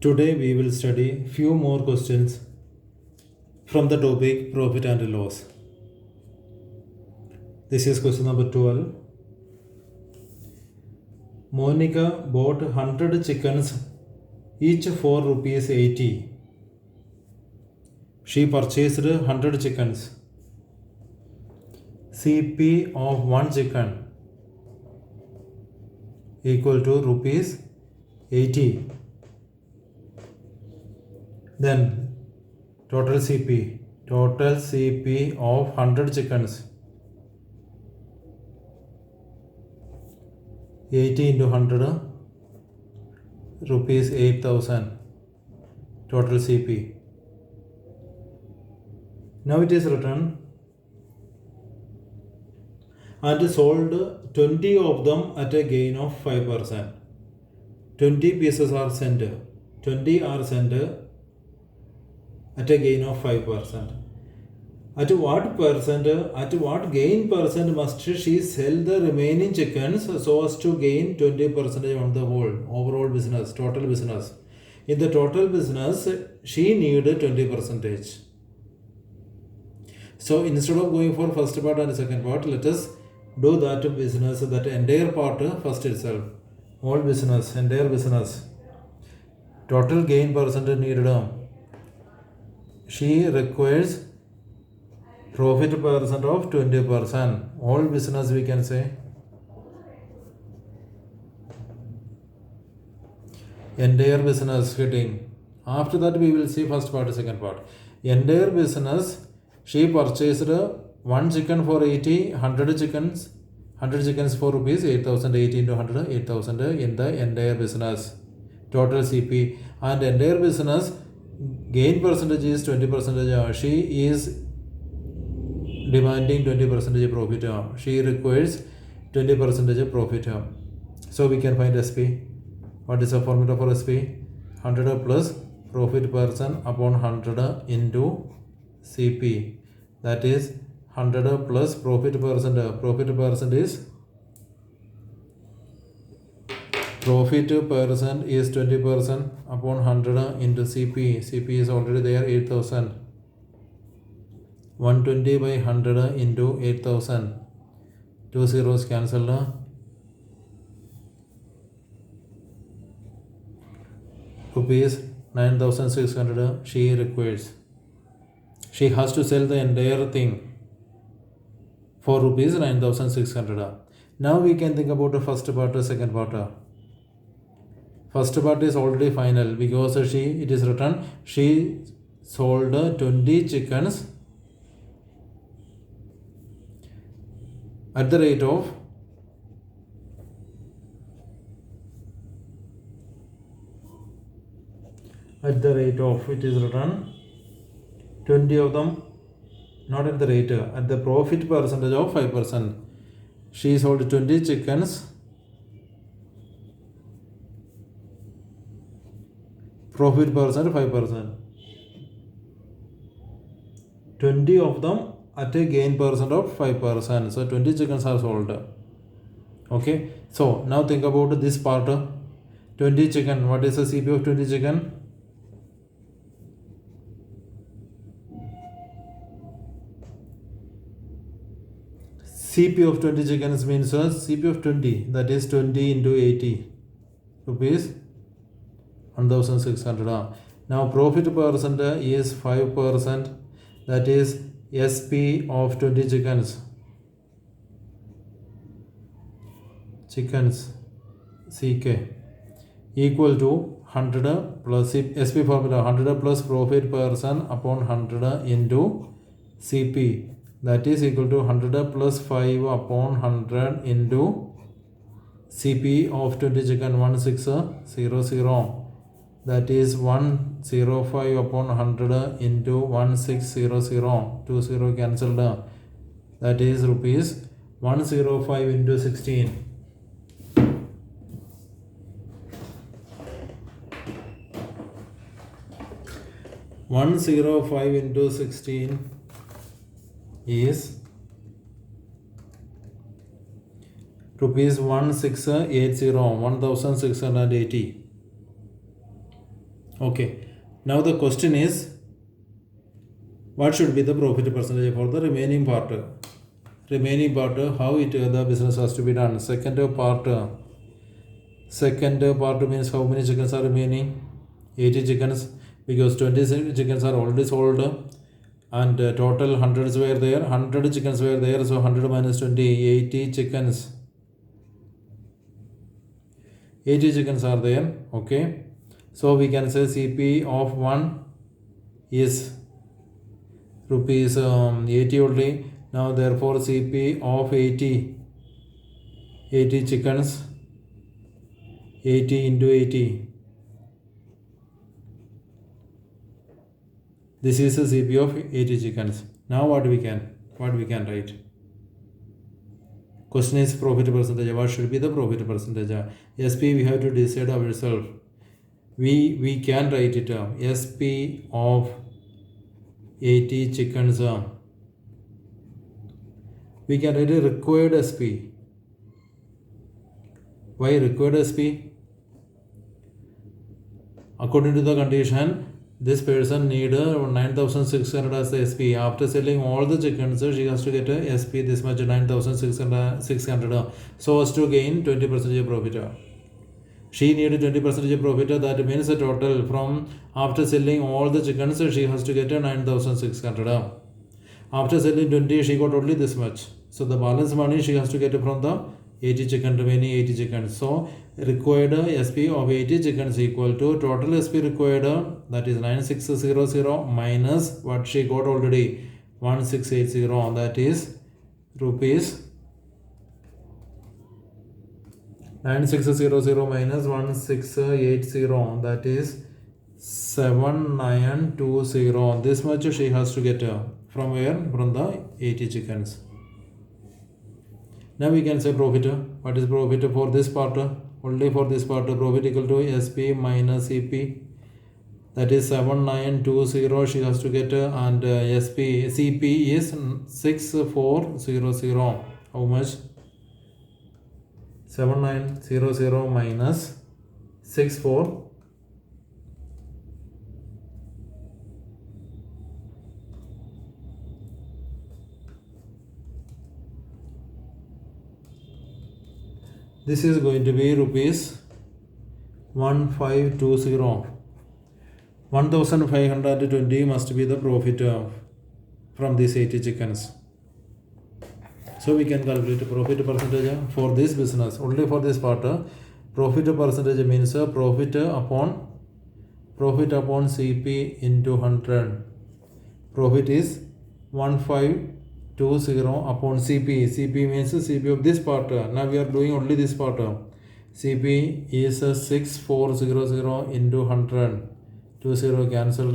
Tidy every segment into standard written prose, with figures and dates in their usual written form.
Today we will study few more questions from the topic profit and loss. This is question number 12. Monica bought 100 chickens, each for rupees 80. She purchased 100 chickens. CP of one chicken equal to rupees 80. Then total CP of 100 chickens, 80 into 100, rupees 8,000 total CP. Now it is written, and sold 20 of them at a gain of 5%. 20 pieces are sent. 20 are sent at a gain of 5%. At what gain percent must she sell the remaining chickens so as to gain 20% on the whole overall business, total business? In the total business, she needed 20%. So instead of going for first part and second part, let us do that business, that entire part first itself. Whole business, entire business. Total gain percent needed. She requires profit percent of 20%. All business we can say. Entire business heading. After that we will see first part, second part. Entire business, she purchased one chicken for 80, 100 chickens for rupees 8,000, 80 into 100, 8,000 in the entire business. Total CP. And entire business gain percentage is 20%. She is demanding 20% profit. She requires 20% profit. So we can find SP. What is the formula for SP? 100 plus profit percent upon 100 into CP. That is 100 plus profit percent. Profit percent is 20% upon 100 into CP. CP is already there, 8,000. 120 by 100 into 8,000. 2 zeros cancelled. Rupees 9,600 she requires. She has to sell the entire thing for rupees 9,600. Now we can think about the first part, second part. First part is already final because it is written she sold 20 chickens at the rate of it is written 20 of them, not at the rate, at the profit percentage of 5%. She sold 20 chickens, profit percent 5%. 20 of them at a gain percent of 5%. So 20 chickens are sold. Okay. So now think about this part. 20 chicken. What is the CP of 20 chicken? CP of 20 chickens means CP of 20. That is 20 into 80 rupees. 1,600. Now profit percent is 5%. That is SP of 20 chickens CK equal to 100 plus SP formula 100 plus profit percent upon 100 into CP. That is equal to 100 plus 5 upon 100 into CP of 20 chicken 1600. That is 105 upon 100 into 1600. 20 cancelled. That is rupees 105 into 16. (105 into 16) is rupees 1680. Okay. Now the question is, what should be the profit percentage for the remaining part? Remaining part, how the business has to be done. Second part means how many chickens are remaining? 80 chickens, because 20 chickens are already sold, and total hundreds were there. 100 chickens were there, so 100 minus 20, 80 chickens. 80 chickens are there. Okay. So we can say CP of 1 is rupees 80 only. Now therefore CP of 80 chickens, 80 into 80, this is the CP of 80 chickens. Now what we can write? Question is profit percentage. What should be the profit percentage? SP we have to decide ourselves. We can write it SP of 80 chickens. We can write a required SP. Why required SP? According to the condition, this person need 9,600 as the SP. After selling all the chickens, she has to get a SP this much, 9,600, so as to gain 20% profit. She needed 20% profit. That means the total from after selling all the chickens, she has to get 9,600. After selling 20, she got only this much. So the balance money she has to get from the 80 chicken, remaining 80 chickens. So required SP of 80 chickens equal to total SP required, that is 9600 minus what she got already, 1680, that is rupees 9600 minus 1680, that is 7920. This much she has to get from where? From the 80 chickens. Now we can say profit. What is profit for this part? Only for this part, profit equal to SP minus CP, that is 7920 she has to get, and CP is 6400. How much? 7900 minus 64. This is going to be rupees 1520. 1520 must be the profit from these 80 chickens. So we can calculate profit percentage for this business. Only for this part, profit percentage means profit upon CP into 100. Profit is 1520 upon CP. CP means CP of this part. Now we are doing only this part. CP is 6400 into 100. 20 cancelled.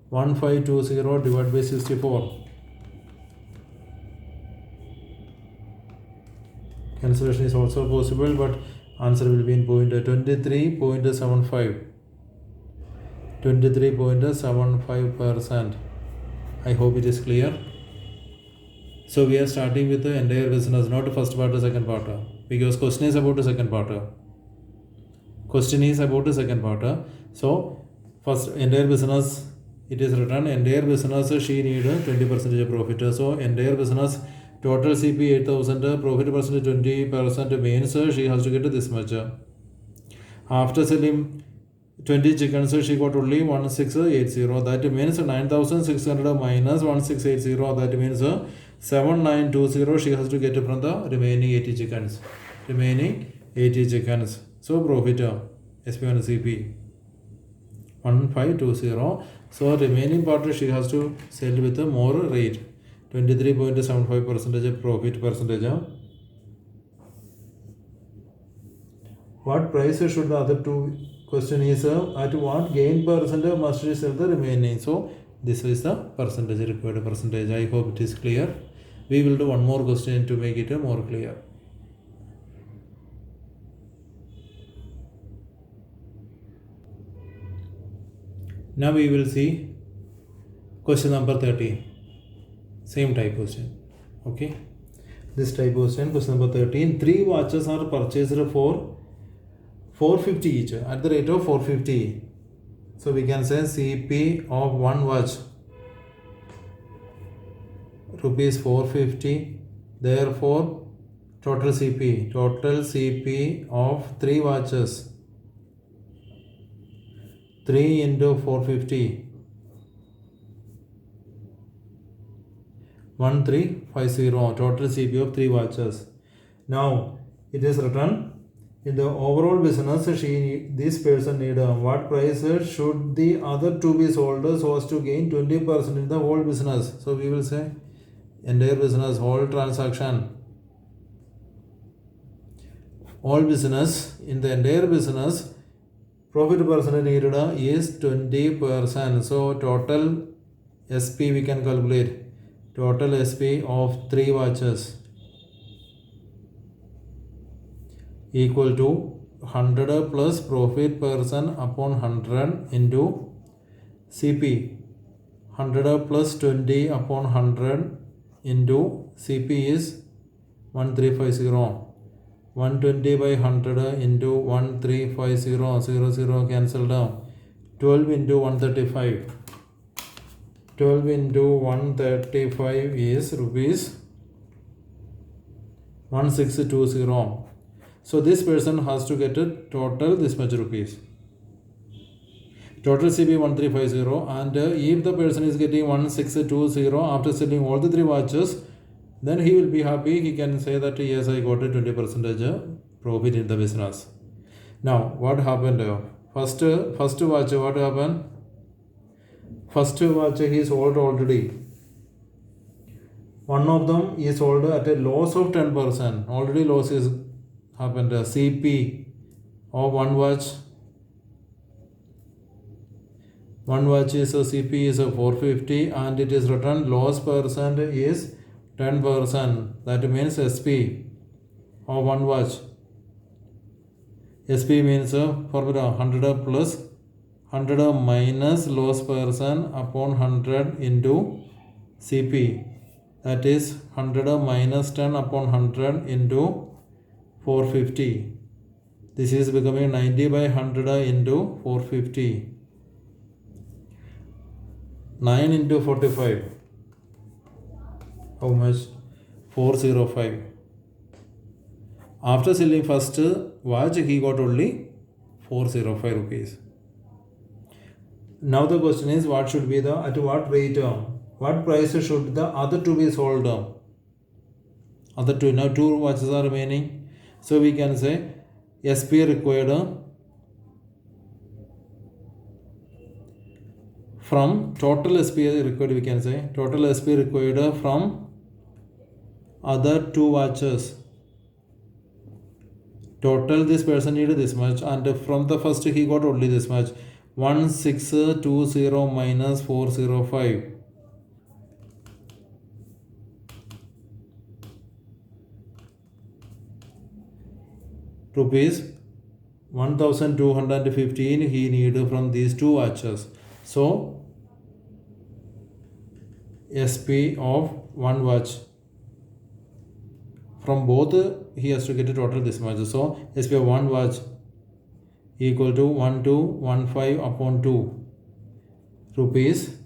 1520 divided by 64. Cancellation is also possible, but answer will be in point 23.75. 23.75%. I hope it is clear. So we are starting with the entire business, not first part or second part, because question is about the second part. So first entire business, it is written entire business she need 20% profit. So entire business total CP 8,000, profit percentage 20% means she has to get this much. After selling 20 chickens, she got only 1680. That means 9,600 minus 1680. That means 7920 she has to get from the remaining 80 chickens. So profit SP1 CP 1520. So remaining part she has to sell with a more rate. 23.75% profit percentage. What price should the other two? Question is at what gain percentage must we sell the remaining? So this is the percentage, required percentage. I hope it is clear. We will do one more question to make it more clear. Now we will see question number 13. Same type question. Okay. This type question, question number 13. 3 watches are purchased for 450 each at the rate of 450. So we can say CP of one watch rupees 450. Therefore, total CP of 3 watches 3 into 450 1350 total CP of 3 watches. Now it is written in the overall business this person need what price should the other two be sold so as to gain 20% in the whole business. So we will say entire business, whole transaction, all business, in the entire business profit percent needed is 20%. So total SP we can calculate. Total SP of 3 watches equal to 100 plus profit percent upon 100 into CP. 100 plus 20 upon 100 into CP is 1350. 120 by 100 into 1350, 00 cancel down. 12 into 135. 12 into 135 is rupees 1620. So this person has to get a total this much rupees. Total CP 1350, and if the person is getting 1620 after selling all the 3 watches, then he will be happy. He can say that yes, I got a 20% profit in the business. Now what happened? First watch, what happened? First watch he sold already. One of them is sold at a loss of 10%. Already loss is happened. CP of one watch is a CP is a 450 and it is written loss percent is 10%. That means SP of one watch. SP means formula 100 plus 100 minus loss percent upon 100 into CP. That is 100 minus 10 upon 100 into 450. This is becoming 90 by 100 into 450. 9 into 45. How much? 405. After selling first watch, he got only 405 rupees. Now the question is, what should be the, at what rate, what price should the other two be sold? Other two, now 2 watches are remaining. So we can say SP required from total SP required, we can say total SP required from other 2 watches. Total this person needed this much, and from the first he got only this much. 1620 minus 405. Rupees 1215 he needed from these 2 watches. So SP of one watch from both he has to get a total this much. So SP of one watch equal to 1215 upon 2 rupees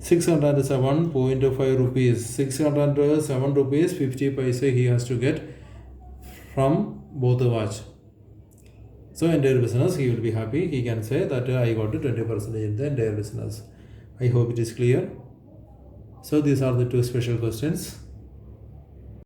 607.5 rupees. 607 rupees 50 paise he has to get from both the watch. So entire business he will be happy. He can say that I got 20% in the entire business. I hope it is clear. So these are the 2 special questions.